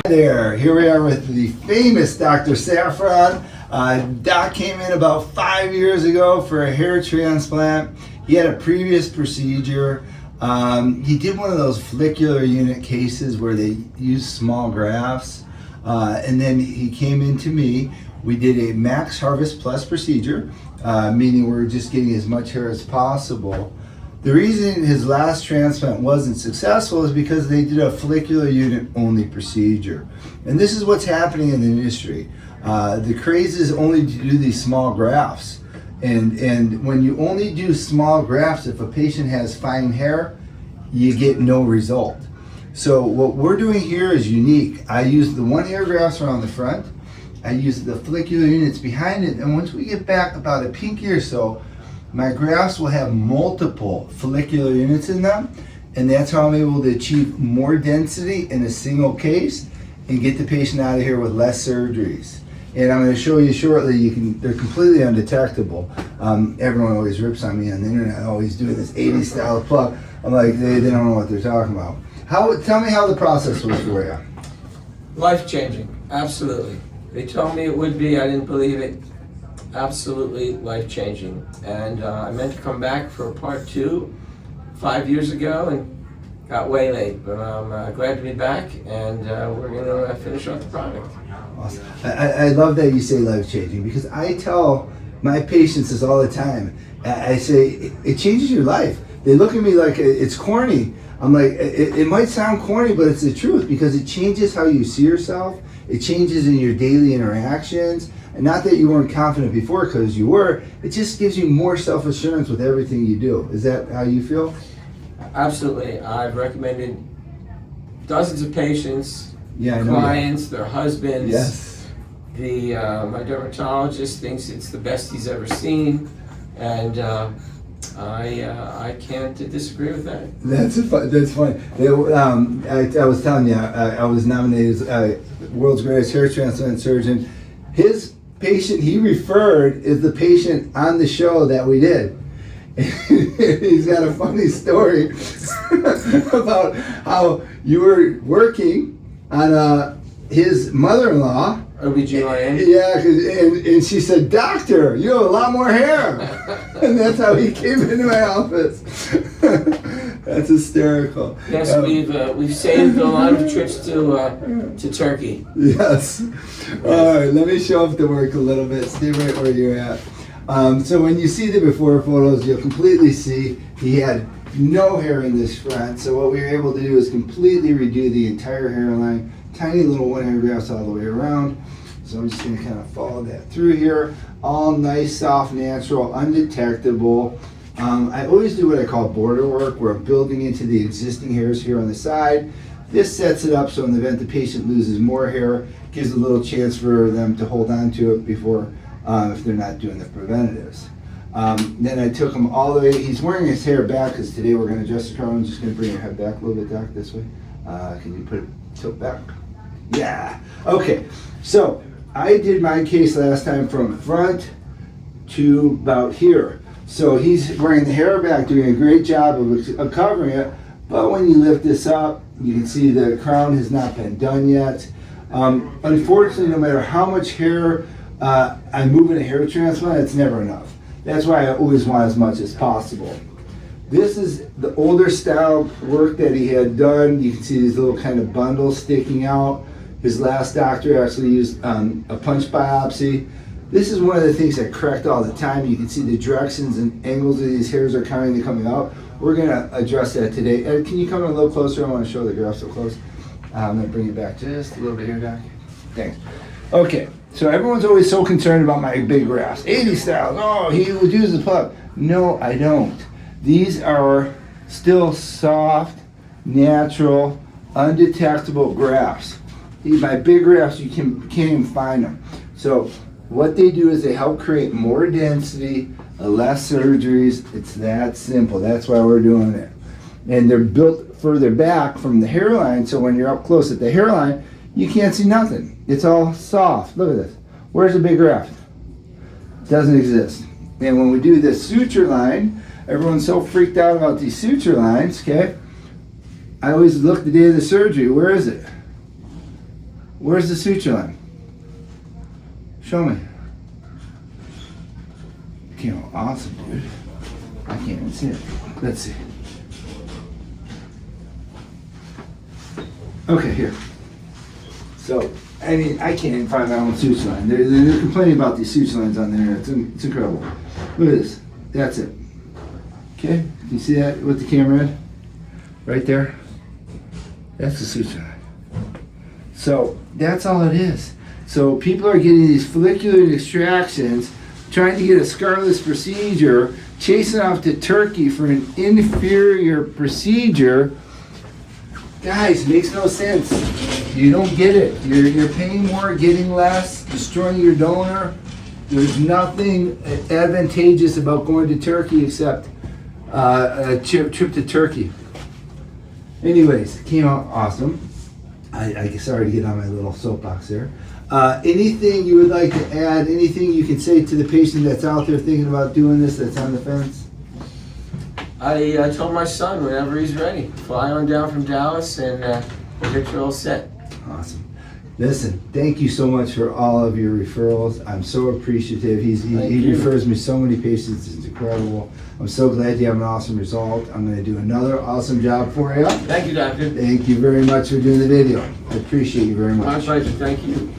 There, here we are with the famous Dr. Zafran. Doc came in about 5 years ago for a hair transplant. He had a previous procedure. He did one of those follicular unit cases where they use small grafts. And then he came in to me. We did a MaxHarvest Plus procedure, meaning we're just getting as much hair as possible. The reason his last transplant wasn't successful is because they did a follicular unit only procedure. And this is what's happening in the industry. The craze is only to do these small grafts. And when you only do small grafts, if a patient has fine hair, you get no result. So what we're doing here is unique. I use the one hair grafts around the front. I use the follicular units behind it. And once we get back about a pinky or so, my grafts will have multiple follicular units in them, and that's how I'm able to achieve more density in a single case and get the patient out of here with less surgeries. And I'm going to show you shortly, they're completely undetectable. Everyone always rips on me on the internet, always doing this 80s style plug. I'm like, they don't know what they're talking about. Tell me how the process was for you. Life-changing, absolutely. They told me it would be, I didn't believe it. Absolutely life-changing. And I meant to come back for part 2 5 years ago and got waylaid, but I'm glad to be back, and we're going to finish off the product. Awesome. I love that you say life-changing, because I tell my patients this all the time. I say, it changes your life. They look at me like it's corny. I'm like, it might sound corny, but it's the truth, because it changes how you see yourself. It changes in your daily interactions. And not that you weren't confident before, because you were. It just gives you more self-assurance with everything you do. Is that how you feel? Absolutely. I've recommended dozens of patients, clients, their husbands. Yes. My dermatologist thinks it's the best he's ever seen, and I can't disagree with that. That's funny. I was telling you, I was nominated as world's greatest hair transplant surgeon. His patient he referred is the patient on the show that we did. He's got a funny story about how you were working on his mother-in-law. OBGYN? Yeah, and she said, "Doctor, you have a lot more hair." And that's how he came into my office. That's hysterical. Yes, we've saved a lot of trips to Turkey. Yes. All right, let me show off the work a little bit. Stay right where you're at. So when you see the before photos, you'll completely see he had no hair in this front. So what we were able to do is completely redo the entire hairline. Tiny little one hair grafts all the way around. So I'm just going to kind of follow that through here. All nice, soft, natural, undetectable. I always do what I call border work, where I'm building into the existing hairs here on the side. This sets it up so in the event the patient loses more hair, gives a little chance for them to hold on to it before, if they're not doing the preventatives. Then I took him all the way. He's wearing his hair back because today we're going to adjust the crown. I'm just going to bring your head back a little bit, Doc, this way. Can you put it tilt back? Yeah. Okay. So I did my case last time from front to about here. So he's wearing the hair back, doing a great job of covering it. But when you lift this up, you can see the crown has not been done yet. Unfortunately, no matter how much hair I move in a hair transplant, it's never enough. That's why I always want as much as possible. This is the older style work that he had done. You can see these little kind of bundles sticking out. His last doctor actually used a punch biopsy. This is one of the things that correct all the time. You can see the directions and angles of these hairs are kind of coming out. We're going to address that today. Ed, can you come in a little closer? I want to show the graph so close. I'm going to bring it back just a little bit here, Doc. Thanks. Okay, so everyone's always so concerned about my big grafts. 80 styles. Oh, he would use the plug. No, I don't. These are still soft, natural, undetectable grafts. My big grafts, you can't even find them. So what they do is they help create more density, less surgeries. It's that simple. That's why we're doing it. And they're built further back from the hairline, so when you're up close at the hairline, you can't see nothing. It's all soft. Look at this. Where's the big graft? Doesn't exist. And when we do this suture line, everyone's so freaked out about these suture lines, okay? I always look the day of the surgery. Where is it? Where's the suture line? Show me. Okay, well, awesome, dude. I can't even see it. Let's see. Okay, here. So, I mean, I can't even find my own suture line. They're complaining about these suture lines on there. It's incredible. Look at this. That's it. Okay, can you see that with the camera in? Right there? That's the suture line. So, that's all it is. So, people are getting these follicular extractions, trying to get a scarless procedure, chasing off to Turkey for an inferior procedure. Guys, makes no sense. You don't get it. You're paying more, getting less, destroying your donor. There's nothing advantageous about going to Turkey except a trip to Turkey. Anyways, it came out awesome. I sorry to get on my little soapbox there. Anything you would like to add? Anything you can say to the patient that's out there thinking about doing this, that's on the fence? I told my son whenever he's ready, fly on down from Dallas and we'll get you all set. Awesome. Listen, thank you so much for all of your referrals. I'm so appreciative. He refers me so many patients. It's incredible. I'm so glad you have an awesome result. I'm going to do another awesome job for you. Thank you, doctor. Thank you very much for doing the video. I appreciate you very much. My pleasure. Thank you.